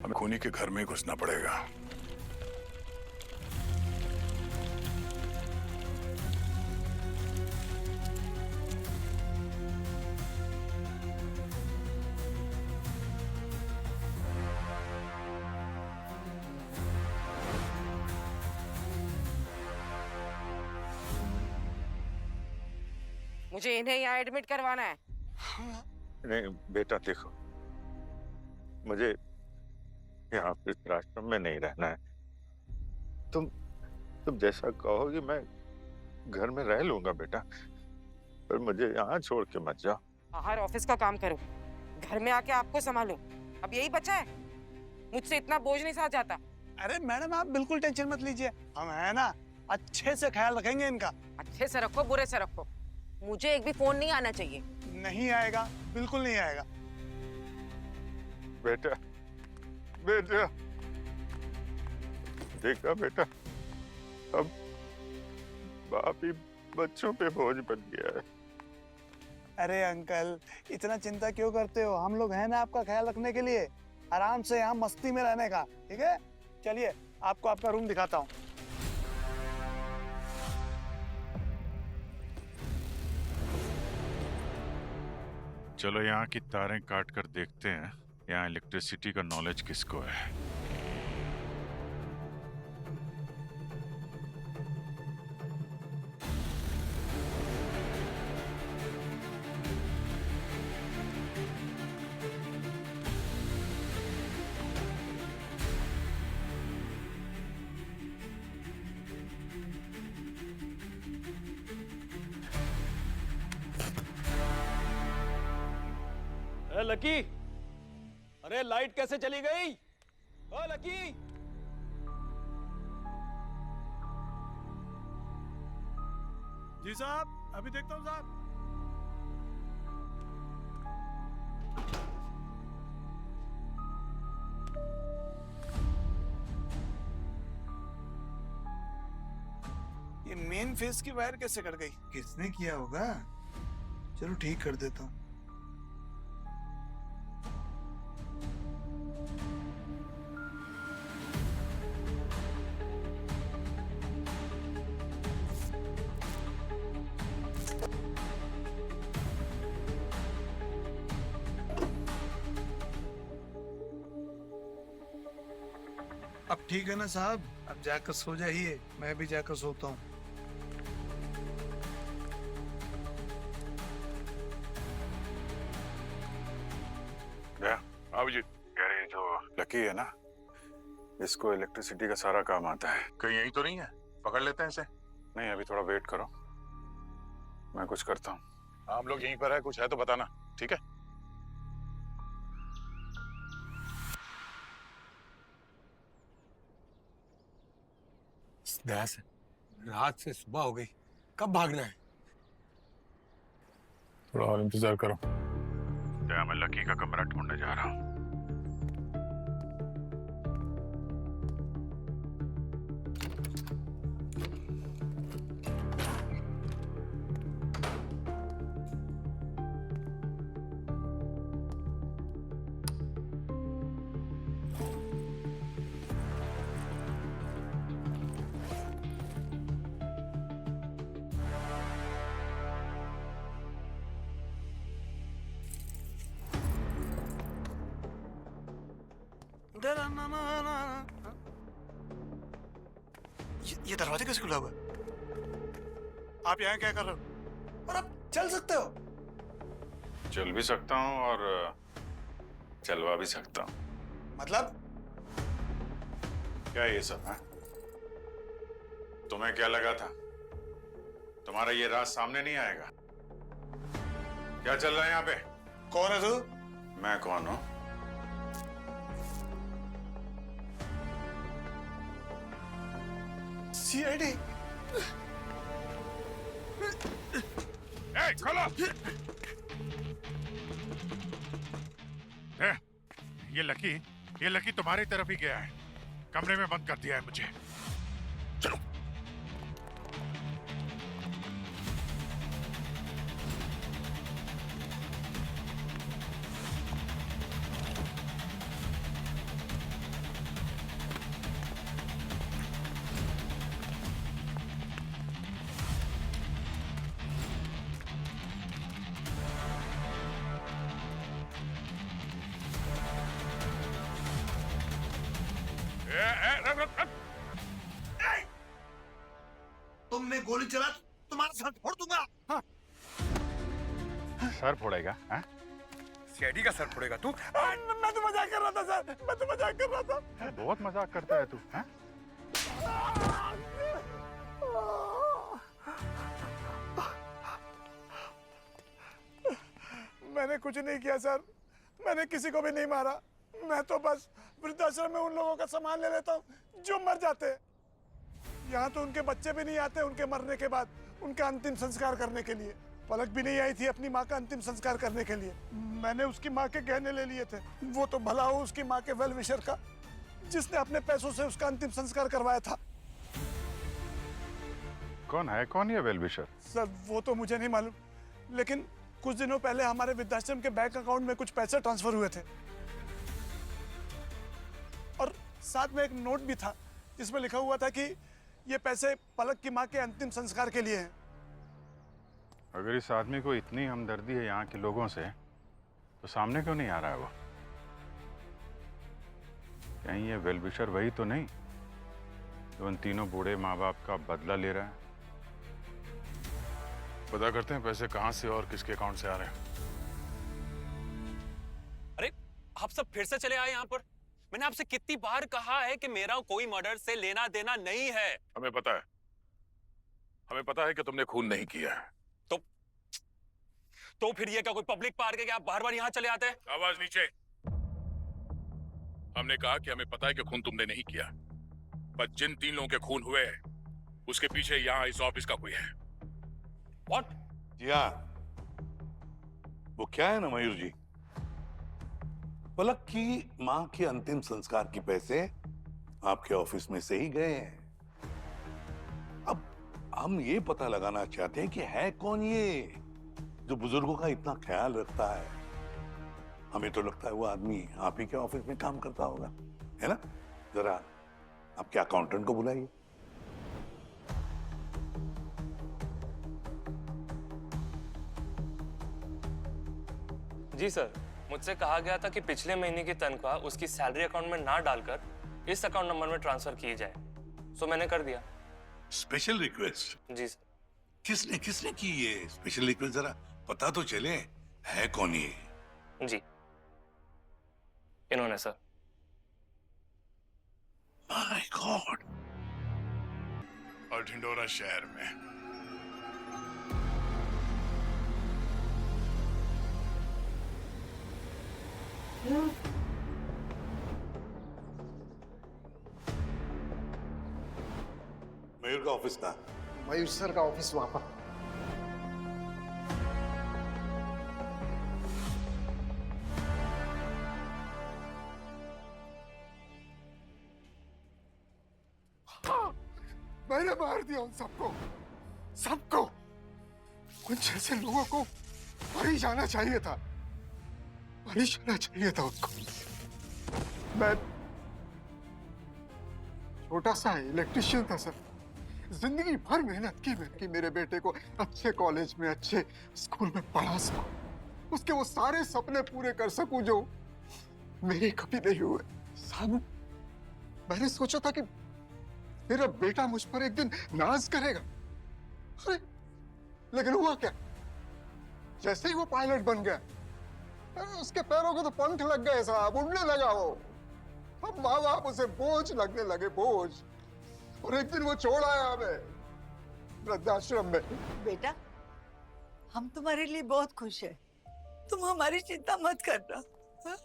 हमें खूनी के घर में ही घुसना पड़ेगा। मुझे इन्हें यहाँ एडमिट करवाना है। नहीं बेटा देखो, मुझे यहाँ वृद्धाश्रम में नहीं रहना है। तुम जैसा कहोगी मैं घर में रह लूंगा बेटा, पर मुझे यहाँ छोड़ के मत जाओ। बाहर ऑफिस का काम करो, घर में आके आपको संभालो। अब यही बचा है, मुझसे इतना बोझ नहीं सहा जाता। अरे मैडम आप बिल्कुल टेंशन मत लीजिए, हम है ना, अच्छे से ख्याल रखेंगे इनका। अच्छे से रखो बुरे से रखो, मुझे एक भी फोन नहीं आना चाहिए। नहीं आएगा, बिल्कुल नहीं आएगा। बेटा बेटा देखा बेटा, अब बाप ही बच्चों पे बोझ बन गया है। अरे अंकल इतना चिंता क्यों करते हो, हम लोग हैं ना आपका ख्याल रखने के लिए। आराम से यहाँ मस्ती में रहने का, ठीक है? चलिए आपको आपका रूम दिखाता हूँ। चलो यहाँ की तारें काट कर देखते हैं यहाँ इलेक्ट्रिसिटी का नॉलेज किसको है। अरे लकी, अरे लाइट कैसे चली गई? ओ लकी, जी साहब, अभी देखता हूँ साहब। ये मेन फेस की वायर कैसे कट गई? किसने किया होगा? चलो ठीक कर देता हूँ। अब ठीक है ना साहब? अब जाकर सो जाइए, मैं भी जाकर सोता हूँ। अभिजीत कह रही जो लकी है ना, इसको इलेक्ट्रिसिटी का सारा काम आता है। कहीं यही तो नहीं है, पकड़ लेते हैं इसे। नहीं अभी थोड़ा वेट करो, मैं कुछ करता हूँ। हम लोग यहीं पर है, कुछ है तो बताना, ठीक है? दयास, रात से सुबह हो गई, कब भागना है? थोड़ा और इंतजार करो। दया मैं लकी का कमरा ढूंढने जा रहा हूँ। ये दरवाजा कैसे खुला हुआ है? आप यहाँ क्या कर रहे हो? और आप चल सकते हो? चल भी सकता हूँ और चलवा भी सकता हूँ। मतलब? क्या ये सब है? तुम्हें क्या लगा था तुम्हारा ये राज सामने नहीं आएगा? क्या चल रहा है यहाँ पे? कौन है तू? मैं कौन हूँ? सीआईडी। खोलो! ये लकी तुम्हारी तरफ ही गया है, कमरे में बंद कर दिया है मुझे। चलो। गोली चला तुम्हारा सर फोड़ दूंगा। हाँ। सर फोड़ेगा? हाँ? सीआईडी का सर फोड़ेगा तू? मैं तो मजाक कर रहा था सर, मैं तो मजाक कर रहा था। बहुत मजाक करता है तू। हाँ? मैंने कुछ नहीं किया सर, मैंने किसी को भी नहीं मारा। मैं तो बस वृद्धाश्रम में उन लोगों का सामान ले लेता हूँ जो मर जाते हैं। यहाँ तो उनके बच्चे भी नहीं आते उनके मरने के बाद उनका अंतिम संस्कार करने के लिए। पलक भी नहीं आई थी अपनी माँ का अंतिम संस्कार करने के लिए। मैंने उसकी माँ के गहने ले लिए थे। वो तो भला हो उसकी माँ के वेल विशर का, जिसने अपने पैसों से उसका अंतिम संस्कार करवाया था। कौन ये वेल विशर? सर वो तो मुझे नहीं मालूम, लेकिन कुछ दिनों पहले हमारे वृद्धाश्रम के बैंक अकाउंट में कुछ पैसे ट्रांसफर हुए थे और साथ में एक नोट भी था जिसमें लिखा हुआ था कि ये पैसे पलक की माँ के अंतिम संस्कार के लिए हैं। अगर इस आदमी को इतनी हमदर्दी है यहाँ के लोगों से, तो सामने क्यों नहीं आ रहा है वो? कहीं ये वेल विशर वही तो नहीं जो उन तीनों बूढ़े माँ बाप का बदला ले रहा है? पता करते हैं पैसे कहाँ से और किसके अकाउंट से आ रहे हैं। अरे आप सब फिर से चले आए यहाँ पर। मैंने आपसे कितनी बार कहा है कि मेरा कोई मर्डर से लेना देना नहीं है। हमें पता है कि तुमने खून नहीं किया है। तो फिर ये क्या कोई पब्लिक पार्क है कि आप बार-बार यहाँ चले आते हैं? आवाज नीचे। हमने कहा कि हमें पता है कि खून तुमने नहीं किया, पर जिन 3 लोगों के खून हुए उसके पीछे यहाँ इस ऑफिस का कोई है। What? जी हाँ, वो क्या है ना मयूर जी, पलक की माँ के अंतिम संस्कार के पैसे आपके ऑफिस में से ही गए हैं। अब हम ये पता लगाना चाहते हैं कि है कौन ये जो बुजुर्गों का इतना ख्याल रखता है। हमें तो लगता है वो आदमी आप ही के ऑफिस में काम करता होगा, है ना? जरा आपके अकाउंटेंट को बुलाइए। जी सर, मुझसे कहा गया था कि पिछले महीने की तनख्वाह उसकी सैलरी अकाउंट में ना डालकर इस अकाउंट नंबर में ट्रांसफर की जाए, सो मैंने कर दिया। Special request? जी सर। किसने की ये स्पेशल रिक्वेस्ट? जरा पता तो चले है कौन ये। जी, इन्होंने सर। My God. और ढिंडोरा शहर में मयूर का ऑफिस था। मयूर सर का ऑफिस वहां पर। मैंने मार दिया उन सबको। उन जैसे लोगों को मर जाना चाहिए था उनको। मैं छोटा सा इलेक्ट्रिशियन था सर। जिंदगी भर मेहनत की मेरे बेटे को अच्छे कॉलेज में अच्छे स्कूल में पढ़ा सकूं, उसके वो सारे सपने पूरे कर सकूं जो मेरे कभी नहीं हुए। साहब, मैंने सोचा था कि मेरा बेटा मुझ पर एक दिन नाज करेगा, अरे लेकिन हुआ क्या? जैसे ही वो पायलट बन गया, उसके पैरों को तो पंख लग गए साहब, उड़ने लगा वो। अब माँ बाप उसे बोझ लगने लगे, बोझ। और एक दिन वो छोड़ आया हमें वृद्धाश्रम में। बेटा, हम तुम्हारे लिए बहुत खुश हैं। तुम हमारी चिंता मत करना, हाँ?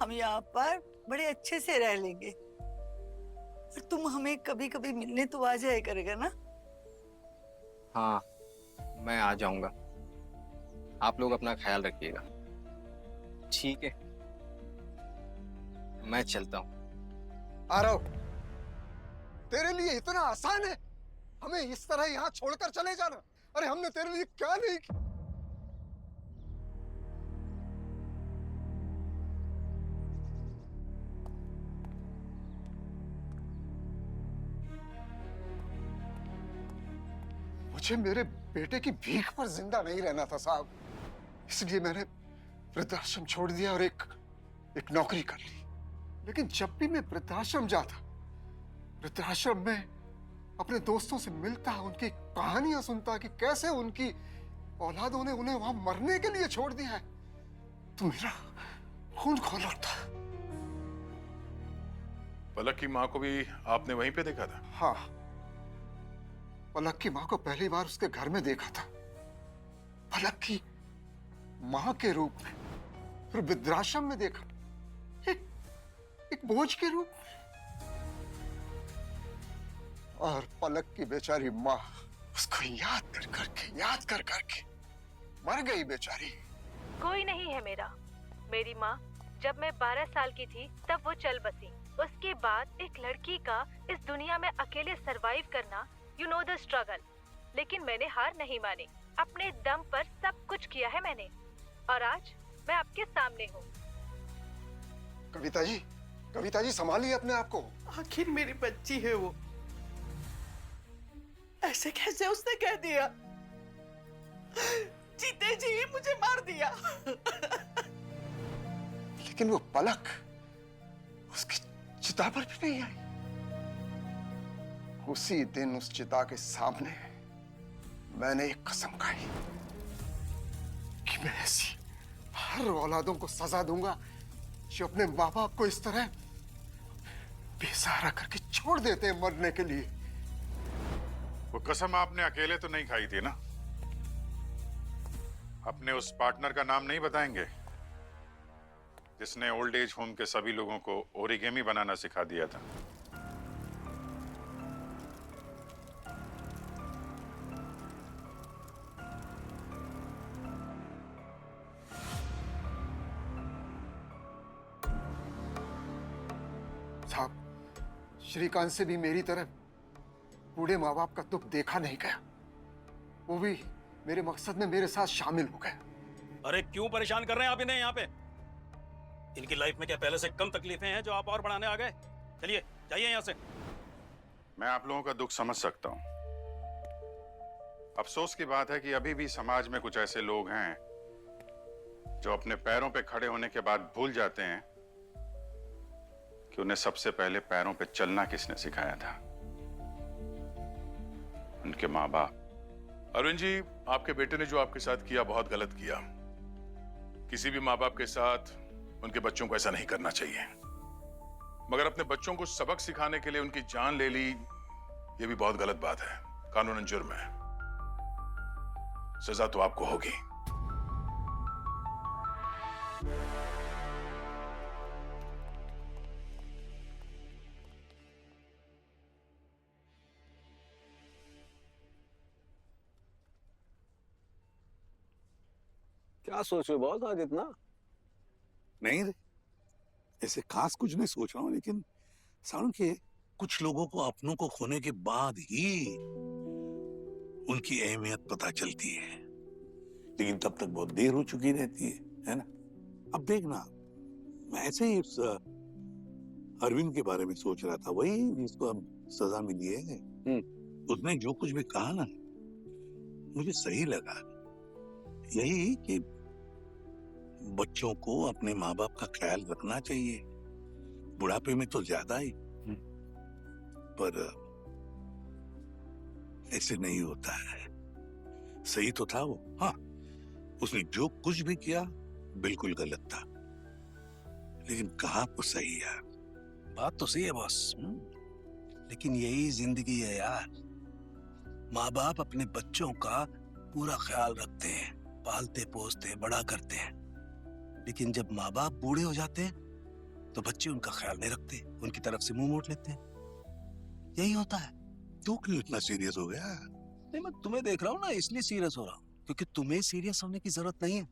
हम यहाँ पर बड़े अच्छे से रह लेंगे और तुम हमें कभी कभी मिलने तो आ जाया करेगा ना? हाँ, मैं आ जाऊंगा। आप लोग अपना ख्याल रखिएगा। ठीक है, मैं चलता हूँ। आरव, तेरे लिए इतना आसान है हमें इस तरह यहाँ छोड़कर चले जाना? अरे हमने तेरे लिए क्या नहीं किया? मुझे मेरे बेटे की भीख पर जिंदा नहीं रहना था साहब, इसलिए मैंने वृद्धाश्रम छोड़ दिया और एक नौकरी कर ली। लेकिन जब भी मैं वृद्धाश्रम जाता, वृद्धाश्रम में अपने दोस्तों से मिलता, उनकी कहानियां सुनता कि कैसे उनकी औलादों ने उन्हें वहां मरने के लिए छोड़ दिया है, तो मेरा खून खौल उठता। पलक की माँ को भी आपने वहीं पे देखा था? हाँ, पलक की माँ को पहली बार उसके घर में देखा था, पलक की माँ के रूप में। फिर वृद्धाश्रम में देखा, एक बोझ के रूप में। और पलक की बेचारी माँ उसको याद कर करके मर गई बेचारी। कोई नहीं है मेरा। मेरी माँ जब मैं 12 साल की थी तब वो चल बसी। उसके बाद एक लड़की का इस दुनिया में अकेले सरवाइव करना, यू नो द स्ट्रगल। लेकिन मैंने हार नहीं मानी, अपने दम पर सब कुछ किया है मैंने, और आज मैं आपके सामने हूँ। कविता जी संभालिए अपने आप को। आखिर मेरी बच्ची है वो, ऐसे कैसे उसने कह दिया? जीते जी मुझे मार दिया। लेकिन वो पलक उसकी चिता पर भी नहीं आई। उसी दिन उस चिता के सामने मैंने एक कसम खाई कि मैं ऐसी हर औलादों को सजा दूंगा जो अपने माँ बाप को इस तरह बेसहारा करके छोड़ देते हैं मरने के लिए। वो कसम आपने अकेले तो नहीं खाई थी ना? अपने उस पार्टनर का नाम नहीं बताएंगे जिसने ओल्ड एज होम के सभी लोगों को ओरिगेमी बनाना सिखा दिया था? साहब, श्रीकांत से भी मेरी तरह बूढ़े माँ बाप का दुख देखा नहीं गया। वो भी मेरे मकसद में मेरे साथ शामिल हो गए। अरे क्यों परेशान कर रहे हैं आप इन्हें यहाँ पे? इनकी लाइफ में क्या पहले से कम तकलीफें हैं जो आप और बढ़ाने आ गए? चलिए जाइए यहाँ से। मैं आप लोगों का दुख समझ सकता हूं। अफसोस की बात है कि अभी भी समाज में कुछ ऐसे लोग हैं जो अपने पैरों पे खड़े होने के बाद भूल जाते हैं कि उन्हें सबसे पहले पैरों पे चलना किसने सिखाया था। उनके माँ बाप। अरविंद जी, आपके बेटे ने जो आपके साथ किया बहुत गलत किया। किसी भी माँ बाप के साथ उनके बच्चों को ऐसा नहीं करना चाहिए। मगर अपने बच्चों को सबक सिखाने के लिए उनकी जान ले ली, ये भी बहुत गलत बात है। कानूनन जुर्म है, सजा तो आपको होगी। क्या सोच रहे हो बॉस आज इतना? नहीं रे, ऐसे खास कुछ नहीं सोच रहा हूँ, लेकिन सारुण के कुछ लोगों को अपनों को खोने के बाद ही उनकी अहमियत पता चलती है, लेकिन तब तक बहुत देर हो चुकी रहती है ना? अब देखना, मैं ऐसे ही उस अरविंद के बारे में सोच रहा था, वही जिसको अब सजा मिली है। उसने जो कुछ भी कहा ना, मुझे सही लगा। यही कि बच्चों को अपने माँ बाप का ख्याल रखना चाहिए, बुढ़ापे में तो ज्यादा ही। पर ऐसे नहीं होता है। सही तो था वो। हाँ, उसने जो कुछ भी किया बिल्कुल गलत था, लेकिन कहा तो सही यार। बात तो सही है बॉस, लेकिन यही जिंदगी है यार। माँ बाप अपने बच्चों का पूरा ख्याल रखते हैं, पालते पोसते बड़ा करते हैं, लेकिन जब माँ बाप बूढ़े हो जाते हैं तो बच्चे उनका ख्याल नहीं रखते, उनकी तरफ से मुंह मोड़ लेते हैं। यही होता है। तू क्यों इतना सीरियस हो गया? नहीं, मैं तुम्हें देख रहा हूँ ना, इसलिए सीरियस हो रहा हूँ, क्योंकि तुम्हें सीरियस होने की जरूरत नहीं है।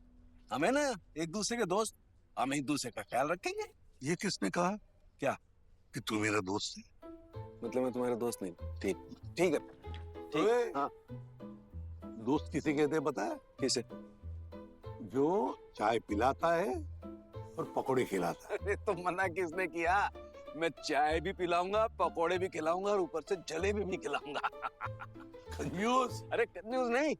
हमें ना एक दूसरे के दोस्त, हम एक दूसरे का ख्याल रखेंगे। ये किसने कहा क्या कि तू मेरा दोस्त है? मतलब मैं तुम्हारा दोस्त नहीं? ठीक है। ओए, हाँ। दोस्त किसे कहते हैं पता है? किसे? जो चाय पिलाता है और पकौड़े खिलाता है। अरे तो मना किसने किया? मैं चाय भी पिलाऊंगा, पकौड़े भी खिलाऊंगा और ऊपर से जलेबी भी खिलाऊंगा। कंजूस। अरे कंजूस नहीं,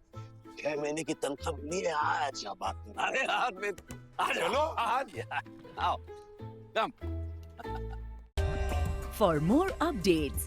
6 महीने की तनख्वाह मिली है आज। क्या बात? अरे हाथ में चलो आज यार, आओ कम। For more updates